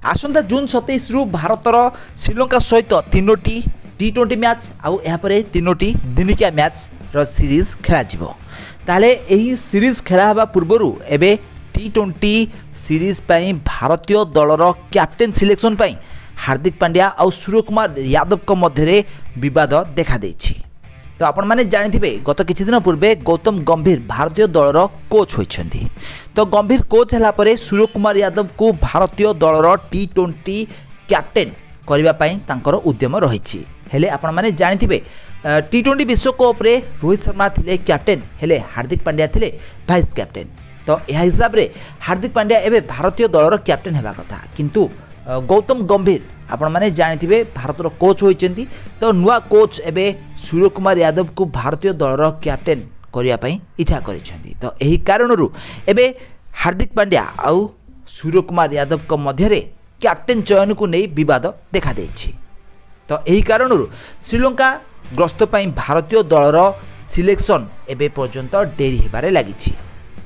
आसंता जून 27 रु भारतर श्रीलंका सहित 3टी टी20 मैच आउ यापर 3टी दिनिकिया मैच रो सीरीज खेला जिवो। ताले एही सीरीज खेला हबा पूर्वरु एबे टी20 सीरीज पई भारतीय दलर कैप्टेन सिलेक्शन पई हार्दिक पांड्या और सूर्यकुमार यादव को मध्य विवाद देखा देछि। तो आपण माने जानिथिबे गत किछि दिन पूर्वे गौतम गंभीर भारतीय दलर कोच होइछन्ती। तो गंभीर कोच हला परे सूर्यकुमार यादव को भारतीय दलर टी20 कैप्टेन करबा पई तांकर उद्यम रहिछि। हेले आपण माने जानिथिबे टी20 विश्वकप रे रोहित शर्मा थिले कैप्टेन हेले हार्दिक पांड्या थिले वाइस कैप्टेन। तो यह हिसाब रे हार्दिक पांड्या एबे भारतीय दलर कैप्टेन हेबा कथा, किंतु गौतम गंभीर आपण माने जानिथिबे भारतर कोच होइछन्ती। तो नुआ कोच एबे सूर्यकुमार यादव को भारतीय दलर कैप्टेन करिया पई इच्छा करिछन्ती। तो एही कारणरू एबे हार्दिक पांड्या और सूर्यकुमार यादव को मध्यरे कैप्टेन चयन को नहीं विवाद देखा देछि। तो एही कारणरू श्रीलंका ग्रस्त पई भारतीय दलर सिलेक्शन एबे पर्यंत डेरी हेबारे लागिछि।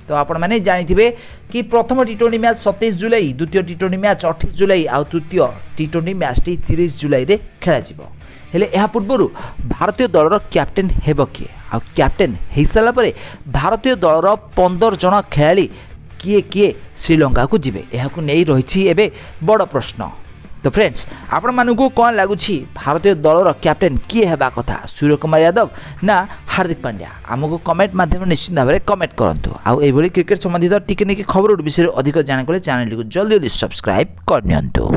तो आपण माने जानिथिबे कि प्रथम टी20 मैच 27 जुलाई, द्वितीय टी20 मैच 28 जुलाई और तृतीय टी20 मैच 30 जुलाई रे खेला जिवो। हेले एहा पूर्वरु भारतीय दलर कैप्टेन हेबो किए आ कैप्टेन हेई साला परे भारतीय दलर 15 जण खेलाड़ी किए किए श्रीलंका को जिवे एहाकु नै रहिछि एबे बड़ प्रश्न। तो फ्रेंड्स आपण मानकु कोन लागुछि भारतीय दलर कैप्टेन किए हेबा कथा, सूर्यकुमार यादव ना हार्दिक पांड्या? आमको कमेंट माध्यम निश्चित भाव में कमेंट करंतु। आउ एभली क्रिकेट संबंधित टिके निके खबर विषय अधिक जानकले चैनल को जल्दी जल्दी सब्सक्राइब करनियंतु।